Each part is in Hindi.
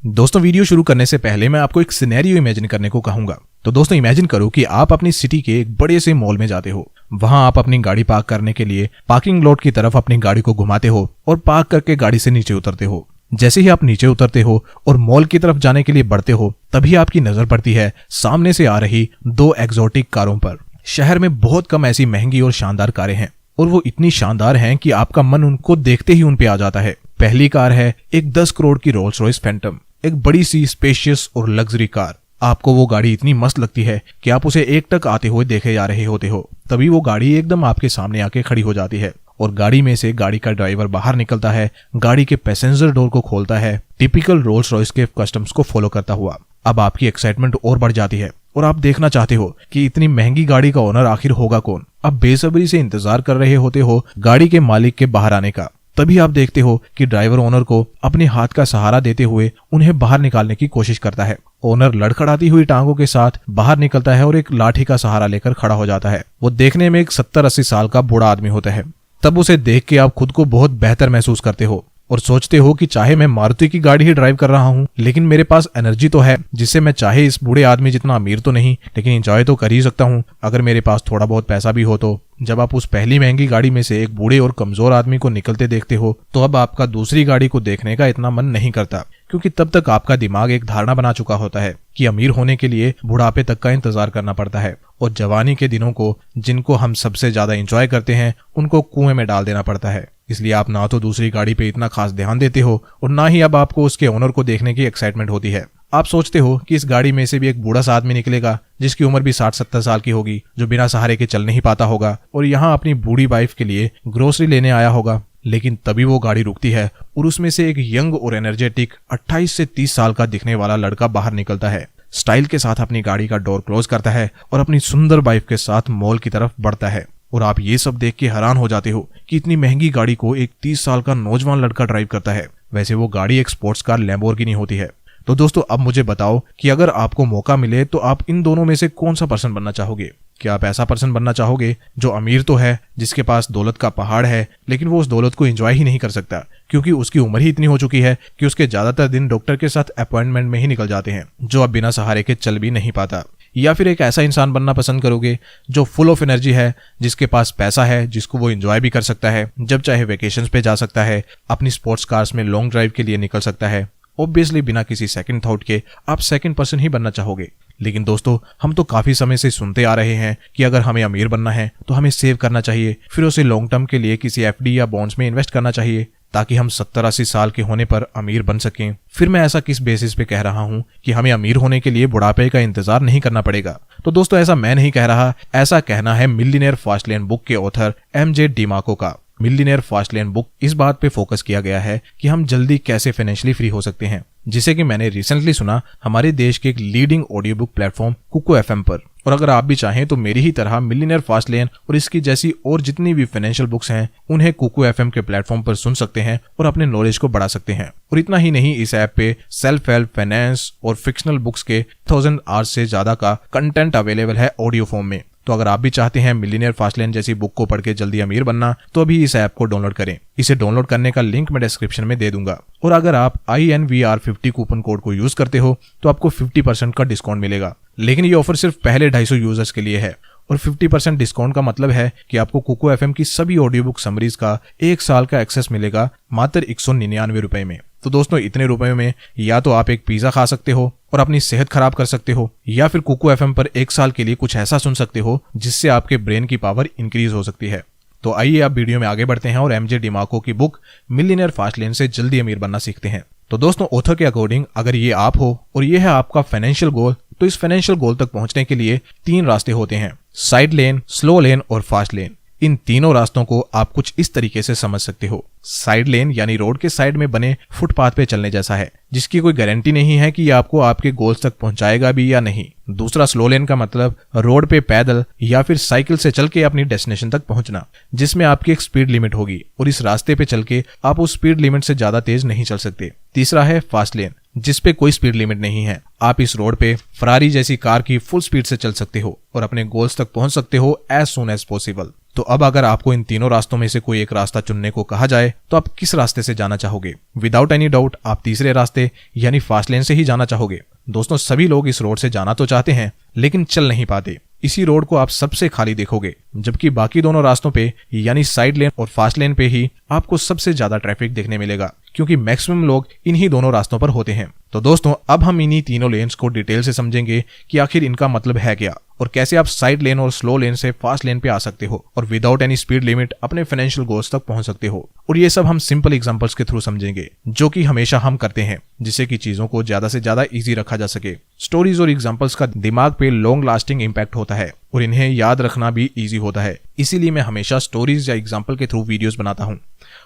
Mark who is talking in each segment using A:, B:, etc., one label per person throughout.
A: दोस्तों वीडियो शुरू करने से पहले मैं आपको एक सिनेरियो इमेजिन करने को कहूंगा। तो दोस्तों इमेजिन करो कि आप अपनी सिटी के एक बड़े से मॉल में जाते हो। वहां आप अपनी गाड़ी पार्क करने के लिए पार्किंग लॉट की तरफ अपनी गाड़ी को घुमाते हो और पार्क करके गाड़ी से नीचे उतरते हो। जैसे ही आप नीचे उतरते हो और मॉल की तरफ जाने के लिए बढ़ते हो, तभी आपकी नजर पड़ती है सामने से आ रही दो एक्सोटिक कारों पर। शहर में बहुत कम ऐसी महंगी और शानदार कारें हैं और वो इतनी शानदार हैं कि आपका मन उनको देखते ही उन पे आ जाता है। पहली कार है एक 10 करोड़ की रोल्स रॉयस फैंटम, एक बड़ी सी स्पेशियस और लग्जरी कार। आपको वो गाड़ी इतनी मस्त लगती है कि आप उसे एकटक आते हुए देखे जा रहे होते हो। तभी वो गाड़ी एकदम आपके सामने आके खड़ी हो जाती है और गाड़ी में से गाड़ी का ड्राइवर बाहर निकलता है, गाड़ी के पैसेंजर डोर को खोलता है, टिपिकल रोल्स रॉयस के कस्टम्स को फॉलो करता हुआ। अब आपकी एक्साइटमेंट और बढ़ जाती है और आप देखना चाहते हो कि इतनी महंगी गाड़ी का ओनर आखिर होगा कौन। अब बेसब्री से इंतजार कर रहे होते हो गाड़ी के मालिक के बाहर आने का। तभी आप देखते हो कि ड्राइवर ओनर को अपने हाथ का सहारा देते हुए उन्हें बाहर निकालने की कोशिश करता है। ओनर लड़खड़ाती हुई टांगों के साथ बाहर निकलता है और एक लाठी का सहारा लेकर खड़ा हो जाता है। वो देखने में एक 70-80 साल का बूढ़ा आदमी होता है। तब उसे देख के आप खुद को बहुत बेहतर महसूस करते हो और सोचते हो कि चाहे मैं मारुति की गाड़ी ही ड्राइव कर रहा हूँ, लेकिन मेरे पास एनर्जी तो है जिससे मैं चाहे इस बूढ़े आदमी जितना अमीर तो नहीं, लेकिन एंजॉय तो कर ही सकता हूँ अगर मेरे पास थोड़ा बहुत पैसा भी हो तो। जब आप उस पहली महंगी गाड़ी में से एक बूढ़े और कमजोर आदमी को निकलते देखते हो, तो अब आपका दूसरी गाड़ी को देखने का इतना मन नहीं करता, क्योंकि तब तक आपका दिमाग एक धारणा बना चुका होता है कि अमीर होने के लिए बुढ़ापे तक का इंतजार करना पड़ता है और जवानी के दिनों को, जिनको हम सबसे ज्यादा एंजॉय करते हैं, उनको कुएं में डाल देना पड़ता है। इसलिए आप ना तो दूसरी गाड़ी पे इतना खास ध्यान देते हो और ना ही अब आपको उसके ओनर को देखने की एक्साइटमेंट होती है। आप सोचते हो कि इस गाड़ी में से भी एक बूढ़ा सा आदमी निकलेगा जिसकी उम्र भी 60-70 साल की होगी, जो बिना सहारे के चल नहीं पाता होगा और यहाँ अपनी बूढ़ी वाइफ के लिए ग्रोसरी लेने आया होगा। लेकिन तभी वो गाड़ी रुकती है और उसमें से एक यंग और एनर्जेटिक 28 से 30 साल का दिखने वाला लड़का बाहर निकलता है, स्टाइल के साथ अपनी गाड़ी का डोर क्लोज करता है और अपनी सुंदर वाइफ के साथ मॉल की तरफ बढ़ता है। और आप ये सब देख के हैरान हो जाते हो कि इतनी महंगी गाड़ी को एक 30 साल का नौजवान लड़का ड्राइव करता है। वैसे वो गाड़ी एक स्पोर्ट्स कार लैम्बोर्गिनी होती है। तो दोस्तों अब मुझे बताओ कि अगर आपको मौका मिले तो आप इन दोनों में से कौन सा पर्सन बनना चाहोगे? क्या आप ऐसा पर्सन बनना चाहोगे जो अमीर तो है, जिसके पास दौलत का पहाड़ है, लेकिन वो उस दौलत को एंजॉय ही नहीं कर सकता क्योंकि उसकी उम्र ही इतनी हो चुकी है कि उसके ज्यादातर दिन डॉक्टर के साथ अपॉइंटमेंट में ही निकल जाते हैं, जो अब बिना सहारे के चल भी नहीं पाता? या फिर एक ऐसा इंसान बनना पसंद करोगे जो फुल ऑफ एनर्जी है, जिसके पास पैसा है, जिसको वो एंजॉय भी कर सकता है, जब चाहे वेकेशंस पे जा सकता है, अपनी स्पोर्ट्स कार्स में लॉन्ग ड्राइव के लिए निकल सकता है? ऑब्वियसली बिना किसी सेकंड थॉट के आप सेकंड पर्सन ही बनना चाहोगे। लेकिन दोस्तों हम तो काफी समय से सुनते आ रहे हैं कि अगर हमें अमीर बनना है तो हमें सेव करना चाहिए, फिर उसे लॉन्ग टर्म के लिए किसी एफडी या बॉन्ड्स में इन्वेस्ट करना चाहिए ताकि हम 70-80 साल के होने पर अमीर बन सकें। फिर मैं ऐसा किस बेसिस पे कह रहा हूं कि हमें अमीर होने के लिए बुढ़ापे का इंतजार नहीं करना पड़ेगा? तो दोस्तों ऐसा मैं नहीं कह रहा, ऐसा कहना है मिलियनेयर फास्ट लेन बुक के ऑथर एमजे डिमाको का। मिलियनेयर फास्ट लेन बुक इस बात पे फोकस किया गया है कि हम जल्दी कैसे फाइनेंशियली फ्री हो सकते हैं, जिसे कि मैंने रिसेंटली सुना हमारे देश के एक leading audio book platform Kuku FM पर। और अगर आप भी चाहें तो मेरी ही तरह मिलियनेयर फास्ट लेन और इसकी जैसी और जितनी भी फाइनेंशियल बुक्स हैं उन्हें कुको एफएम के प्लेटफॉर्म पर सुन सकते हैं और अपने नॉलेज को बढ़ा सकते हैं। और इतना ही नहीं, इस ऐप पे सेल्फ हेल्प, फाइनेंस और फिक्शनल बुक्स के 1000 आवर्स से ज्यादा का कंटेंट अवेलेबल है ऑडियो फॉर्म में। तो अगर आप भी चाहते हैं मिलियनेयर फास्ट लेन जैसी बुक को पढ़ के जल्दी अमीर बनना, तो अभी इस ऐप को डाउनलोड करें। इसे डाउनलोड करने का लिंक मैं डिस्क्रिप्शन में दे दूंगा। और अगर आप INVR50 कूपन कोड को यूज करते हो तो आपको 50% का डिस्काउंट मिलेगा। लेकिन ये ऑफर सिर्फ पहले 250 यूजर्स के लिए है और 50% डिस्काउंट का मतलब है कि आपको कुको एफएम की सभी ऑडियो बुक समरीज का 1 साल का एक्सेस मिलेगा मात्र 199 रुपए में। तो दोस्तों इतने रुपए में या तो आप एक पिज्जा खा सकते हो और अपनी सेहत खराब कर सकते हो, या फिर कुको एफएम पर 1 साल के लिए कुछ ऐसा सुन सकते हो जिससे आपके ब्रेन की पावर इंक्रीज हो सकती है। तो आइए आप वीडियो में आगे बढ़ते हैं और एमजे डिमाको की बुक मिलियनेयर फास्ट लेन से जल्दी अमीर बनना सीखते हैं। तो दोस्तों ऑथर के अकॉर्डिंग अगर ये आप हो और ये है आपका फाइनेंशियल गोल, तो इस फाइनेंशियल गोल तक पहुंचने के लिए 3 रास्ते होते हैं: साइड लेन, स्लो लेन और फास्ट लेन। इन तीनों रास्तों को आप कुछ इस तरीके से समझ सकते हो। साइड लेन यानी रोड के साइड में बने फुटपाथ पे चलने जैसा है, जिसकी कोई गारंटी नहीं है कि ये आपको आपके गोल्स तक पहुंचाएगा भी या नहीं। दूसरा स्लो लेन का मतलब रोड पे पैदल या फिर साइकिल से चल के अपनी डेस्टिनेशन तक पहुंचना, जिसमें आपकी एक स्पीड लिमिट होगी और इस रास्ते पे चल के आप उस स्पीड लिमिट से ज्यादा तेज नहीं चल सकते। तीसरा है फास्ट लेन, जिसपे कोई स्पीड लिमिट नहीं है। आप इस रोड पे फरारी जैसी कार की फुल स्पीड से चल सकते हो और अपने गोल्स तक पहुंच सकते हो एज सून एज पॉसिबल। तो अब अगर आपको इन तीनों रास्तों में से कोई एक रास्ता चुनने को कहा जाए तो आप किस रास्ते से जाना चाहोगे? विदाउट एनी डाउट आप तीसरे रास्ते यानी फास्ट लेन से ही जाना चाहोगे। दोस्तों, सभी लोग इस रोड से जाना तो चाहते हैं लेकिन चल नहीं पाते। इसी रोड को आप सबसे खाली देखोगे, जबकि बाकी दोनों रास्तों पे यानी साइड लेन और फास्ट लेन पे ही आपको सबसे ज्यादा ट्रैफिक देखने मिलेगा, क्योंकि मैक्सिमम लोग इन्हीं दोनों रास्तों पर होते हैं। तो दोस्तों, अब हम इन्हीं तीनों लेन्स को डिटेल से समझेंगे कि आखिर इनका मतलब है क्या और कैसे आप साइड लेन और स्लो लेन से फास्ट लेन पे आ सकते हो और विदाउट एनी स्पीड लिमिट अपने फाइनेंशियल गोल्स तक पहुंच सकते हो। और ये सब हम सिंपल एग्जांपल्स के थ्रू समझेंगे, जो कि हमेशा हम करते हैं, जिससे कि चीजों को ज्यादा से ज्यादा इजी रखा जा सके। स्टोरीज और एग्जांपल्स का दिमाग पे लॉन्ग लास्टिंग इम्पैक्ट होता है और इन्हें याद रखना भी इजी होता है, इसीलिए मैं हमेशा स्टोरीज या एग्जांपल के थ्रू वीडियोस बनाता हूं।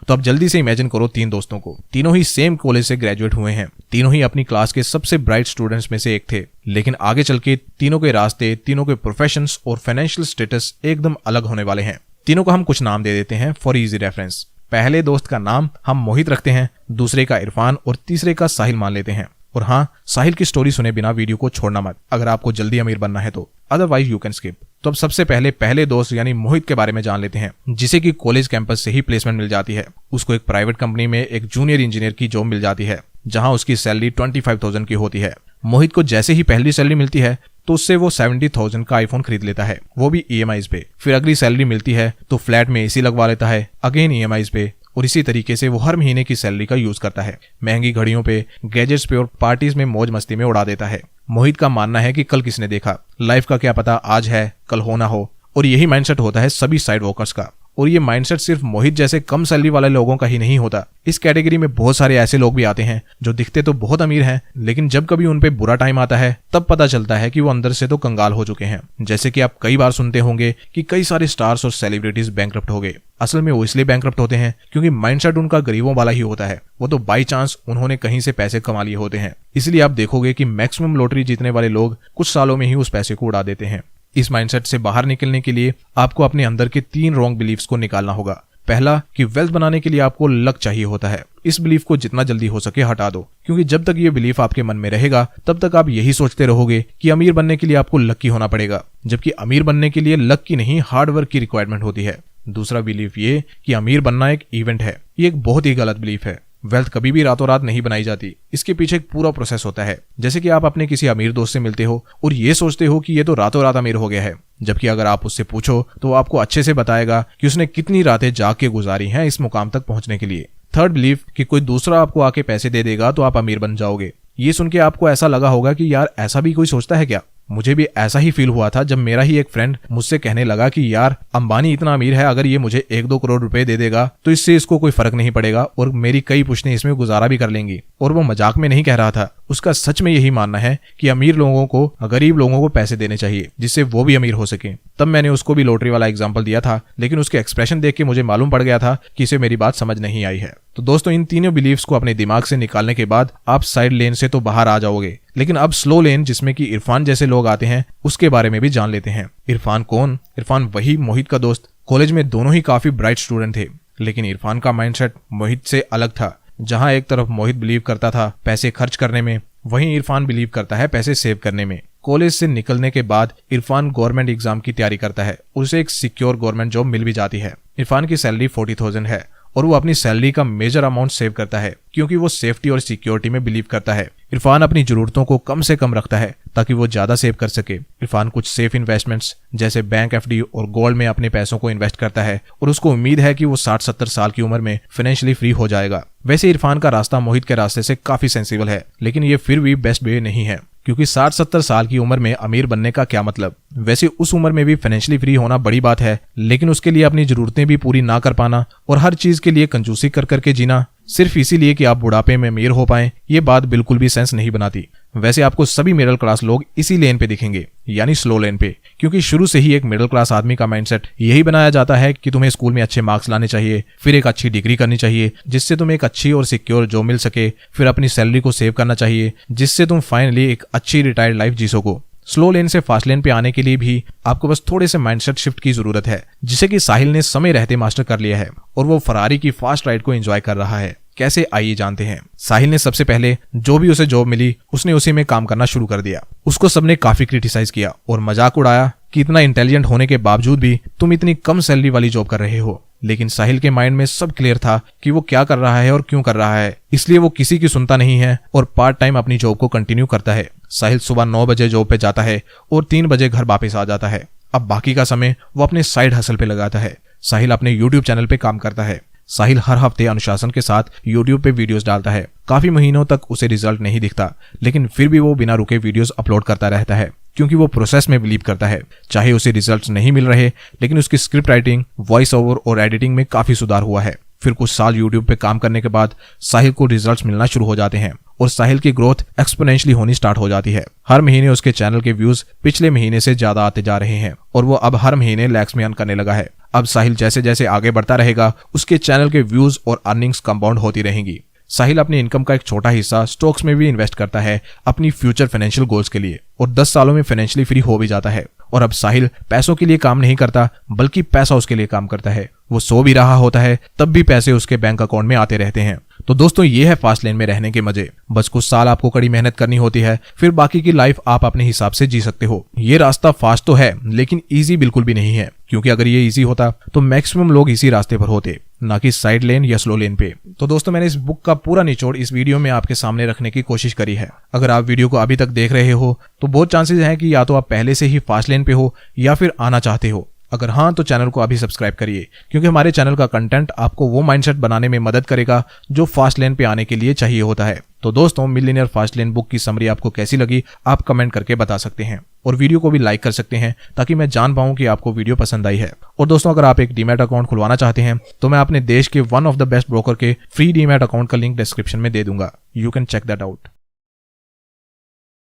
A: तो अब जल्दी से इमेजिन करो 3 दोस्तों को। तीनों ही सेम कॉलेज से ग्रेजुएट हुए हैं, तीनों ही अपनी क्लास के सबसे ब्राइट स्टूडेंट्स में से एक थे, लेकिन आगे चल के तीनों के रास्ते, तीनों के प्रोफेशंस और फाइनेंशियल स्टेटस एकदम अलग होने वाले हैं। तीनों को हम कुछ नाम दे देते हैं फॉर इजी रेफरेंस। पहले दोस्त का नाम हम मोहित रखते हैं, दूसरे का इरफान और तीसरे का साहिल मान लेते हैं। और हाँ, साहिल की स्टोरी सुने बिना वीडियो को छोड़ना मत, अगर आपको जल्दी अमीर बनना है तो, अदरवाइज यू कैन स्किप। तो अब सबसे पहले दोस्त यानी मोहित के बारे में जान लेते हैं, जिसे कि कॉलेज कैंपस से ही प्लेसमेंट मिल जाती है। उसको एक प्राइवेट कंपनी में एक जूनियर इंजीनियर की जॉब मिल जाती है, जहां उसकी सैलरी 25,000 की होती है। मोहित को जैसे ही पहली सैलरी मिलती है तो उससे वो 70,000 का आईफोन खरीद लेता है, वो भी EMIs पे। फिर अगली सैलरी मिलती है तो फ्लैट में AC लगवा लेता है, अगेन EMIs पे। और इसी तरीके से वो हर महीने की सैलरी का यूज करता है, महंगी घड़ियों पे, गैजेट्स पे और पार्टीज में मौज मस्ती में उड़ा देता है। मोहित का मानना है कि कल किसने देखा, लाइफ का क्या पता आज है कल हो ना हो। और यही माइंडसेट होता है सभी साइड वर्कर्स का। और ये माइंडसेट सिर्फ मोहित जैसे कम सैलरी वाले लोगों का ही नहीं होता। इस कैटेगरी में बहुत सारे ऐसे लोग भी आते हैं जो दिखते तो बहुत अमीर हैं, लेकिन जब कभी उन पे बुरा टाइम आता है तब पता चलता है कि वो अंदर से तो कंगाल हो चुके हैं। जैसे कि आप कई बार सुनते होंगे कि कई सारे स्टार्स और सेलिब्रिटीज बैंकरप्ट हो गए। असल में वो इसलिए बैंकरप्ट होते हैं क्योंकि माइंडसेट उनका गरीबों वाला ही होता है। वो तो बाई चांस उन्होंने कहीं से पैसे कमा लिए होते हैं। इसलिए आप देखोगे कि मैक्सिमम लॉटरी जीतने वाले लोग कुछ सालों में ही उस पैसे को उड़ा देते हैं। इस माइंडसेट से बाहर निकलने के लिए आपको अपने अंदर के 3 रॉन्ग बिलीफ्स को निकालना होगा। पहला, कि वेल्थ बनाने के लिए आपको लक चाहिए होता है। इस बिलीफ को जितना जल्दी हो सके हटा दो, क्योंकि जब तक ये बिलीफ आपके मन में रहेगा तब तक आप यही सोचते रहोगे कि अमीर बनने के लिए आपको लकी होना पड़ेगा, जबकि अमीर बनने के लिए लक की नहीं हार्ड वर्क की रिक्वायरमेंट होती है। दूसरा बिलीफ ये कि अमीर बनना एक इवेंट है, ये एक बहुत ही गलत बिलीफ है। वेल्थ कभी भी रातों रात नहीं बनाई जाती, इसके पीछे एक पूरा प्रोसेस होता है। जैसे कि आप अपने किसी अमीर दोस्त से मिलते हो और ये सोचते हो कि ये तो रातों रात अमीर हो गया है, जबकि अगर आप उससे पूछो तो वो आपको अच्छे से बताएगा कि उसने कितनी रातें जाग के गुजारी हैं इस मुकाम तक पहुंचने के लिए। थर्ड बिलीफ कि कोई दूसरा आपको आके पैसे दे देगा तो आप अमीर बन जाओगे। ये सुन के आपको ऐसा लगा होगा कि यार ऐसा भी कोई सोचता है क्या। मुझे भी ऐसा ही फील हुआ था जब मेरा ही एक फ्रेंड मुझसे कहने लगा कि यार अंबानी इतना अमीर है, अगर ये मुझे 1-2 करोड़ रुपए दे देगा तो इससे इसको कोई फर्क नहीं पड़ेगा और मेरी कई पुश्तें इसमें गुजारा भी कर लेंगी। और वो मजाक में नहीं कह रहा था, उसका सच में यही मानना है कि अमीर लोगों को गरीब लोगों को पैसे देने चाहिए जिससे वो भी अमीर हो सके। तब मैंने उसको भी लॉटरी वाला एग्जाम्पल दिया था, लेकिन उसके एक्सप्रेशन देख के मुझे मालूम पड़ गया था कि इसे मेरी बात समझ नहीं आई है। तो दोस्तों, इन तीनों बिलीव्स को अपने दिमाग से निकालने के बाद आप साइड लेन से तो बाहर आ जाओगे, लेकिन अब स्लो लेन जिसमें कि इरफान जैसे लोग आते हैं उसके बारे में भी जान लेते हैं। इरफान कौन? इरफान वही मोहित का दोस्त। कॉलेज में दोनों ही काफी ब्राइट स्टूडेंट थे, लेकिन इरफान का माइंडसेट मोहित से अलग था। जहां एक तरफ मोहित बिलीव करता था पैसे खर्च करने में, वहीं इरफान बिलीव करता है पैसे सेव करने में। कॉलेज से निकलने के बाद इरफान गवर्नमेंट एग्जाम की तैयारी करता है, उसे एक सिक्योर गवर्नमेंट जॉब मिल भी जाती है। इरफान की सैलरी 40,000 है और वो अपनी सैलरी का मेजर अमाउंट सेव करता है क्योंकि वो सेफ्टी और सिक्योरिटी में बिलीव करता है। इरफान अपनी जरूरतों को कम से कम रखता है ताकि वो ज्यादा सेव कर सके। इरफान कुछ सेफ इन्वेस्टमेंट्स जैसे बैंक FD और गोल्ड में अपने पैसों को इन्वेस्ट करता है और उसको उम्मीद है कि वो 60-70 साल की उम्र में फाइनेंशियली फ्री हो जाएगा। वैसे इरफान का रास्ता मोहित के रास्ते से काफी सेंसिबल है, लेकिन ये फिर भी बेस्ट वे नहीं है, क्योंकि 60-70 साल की उम्र में अमीर बनने का क्या मतलब। वैसे उस उम्र में भी फाइनेंशियली फ्री होना बड़ी बात है, लेकिन उसके लिए अपनी जरूरतें भी पूरी ना कर पाना और हर चीज के लिए कंजूसी कर करके जीना सिर्फ इसीलिए कि आप बुढ़ापे में अमीर हो पाएं, ये बात बिल्कुल भी सेंस नहीं बनाती। वैसे आपको सभी मिडिल क्लास लोग इसी लेन पे दिखेंगे, यानी स्लो लेन पे, क्योंकि शुरू से ही एक मिडिल क्लास आदमी का माइंडसेट यही बनाया जाता है कि तुम्हें स्कूल में अच्छे मार्क्स लाने चाहिए, फिर एक अच्छी डिग्री करनी चाहिए जिससे तुम्हें एक अच्छी और सिक्योर जॉब मिल सके, फिर अपनी सैलरी को सेव करना चाहिए जिससे तुम फाइनली एक अच्छी रिटायर्ड लाइफ जी सको। स्लो लेन से फास्ट लेन पे आने के लिए भी आपको बस थोड़े से माइंडसेट शिफ्ट की जरूरत है, जिसे कि साहिल ने समय रहते मास्टर कर लिया है और वो फरारी की फास्ट राइड को एंजॉय कर रहा है। कैसे आइए जानते हैं। साहिल ने सबसे पहले जो भी उसे जॉब मिली उसने उसी में काम करना शुरू कर दिया। उसको सबने काफी क्रिटिसाइज किया और मजाक उड़ाया कि इतना इंटेलिजेंट होने के बावजूद भी तुम इतनी कम सैलरी वाली जॉब कर रहे हो। लेकिन साहिल के माइंड में सब क्लियर था कि वो क्या कर रहा है और क्यों कर रहा है, इसलिए वो किसी की सुनता नहीं है और पार्ट टाइम अपनी जॉब को कंटिन्यू करता है। साहिल सुबह 9 बजे जॉब पे जाता है और 3 बजे घर वापस आ जाता है। अब बाकी का समय वो अपने साइड हसल पे लगाता है। साहिल अपने यूट्यूब चैनल पे काम करता है। साहिल हर हफ्ते अनुशासन के साथ यूट्यूब पे वीडियोस डालता है। काफी महीनों तक उसे रिजल्ट नहीं दिखता, लेकिन फिर भी वो बिना रुके वीडियोस अपलोड करता रहता है, क्योंकि वो प्रोसेस में बिलीव करता है। चाहे उसे रिजल्ट्स नहीं मिल रहे, लेकिन उसकी स्क्रिप्ट राइटिंग, वॉइस ओवर और एडिटिंग में काफी सुधार हुआ है। फिर कुछ साल यूट्यूब पे काम करने के बाद साहिल को रिजल्ट्स मिलना शुरू हो जाते हैं और साहिल की ग्रोथ एक्सपोनेंशियली होनी स्टार्ट हो जाती है। हर महीने उसके चैनल के व्यूज पिछले महीने से ज्यादा आते जा रहे हैं और वो अब हर महीने लैक्स में अर्न करने लगा है। अब साहिल जैसे जैसे आगे बढ़ता रहेगा, उसके चैनल के व्यूज और अर्निंग्स कंपाउंड होती रहेंगी। साहिल अपनी इनकम का एक छोटा हिस्सा स्टॉक्स में भी इन्वेस्ट करता है अपनी फ्यूचर फाइनेंशियल गोल्स के लिए और 10 सालों में फाइनेंशियली फ्री हो भी जाता है। और अब साहिल पैसों के लिए काम नहीं करता, बल्कि पैसा उसके लिए काम करता है। वो सो भी रहा होता है तब भी पैसे उसके बैंक अकाउंट में आते रहते हैं। तो दोस्तों, ये है फास्ट लेन में रहने के मजे। बस कुछ साल आपको कड़ी मेहनत करनी होती है, फिर बाकी की लाइफ आप अपने हिसाब से जी सकते हो। ये रास्ता फास्ट तो है, लेकिन इजी बिल्कुल भी नहीं है, क्योंकि अगर ये इजी होता तो मैक्सिमम लोग इसी रास्ते पर होते, ना कि साइड लेन या स्लो लेन पे। तो दोस्तों, मैंने इस बुक का पूरा निचोड़ इस वीडियो में आपके सामने रखने की कोशिश करी है। अगर आप वीडियो को अभी तक देख रहे हो तो बहुत चांसेस हैं कि या तो आप पहले से ही फास्ट लेन पे हो या फिर आना चाहते हो। अगर हाँ, तो चैनल को अभी सब्सक्राइब करिए, क्योंकि हमारे चैनल का कंटेंट आपको वो माइंडसेट बनाने में मदद करेगा जो फास्ट लेन पे आने के लिए चाहिए होता है। तो दोस्तों, मिलियनेयर फास्ट लेन बुक की समरी आपको कैसी लगी आप कमेंट करके बता सकते हैं और वीडियो को भी लाइक कर सकते हैं, ताकि मैं जान पाऊं कि आपको वीडियो पसंद आई है। और दोस्तों, अगर आप एक डीमैट अकाउंट खुलवाना चाहते हैं तो मैं अपने देश के one of the best broker के फ्री डीमैट अकाउंट का लिंक डिस्क्रिप्शन में दे दूंगा। You can check that out.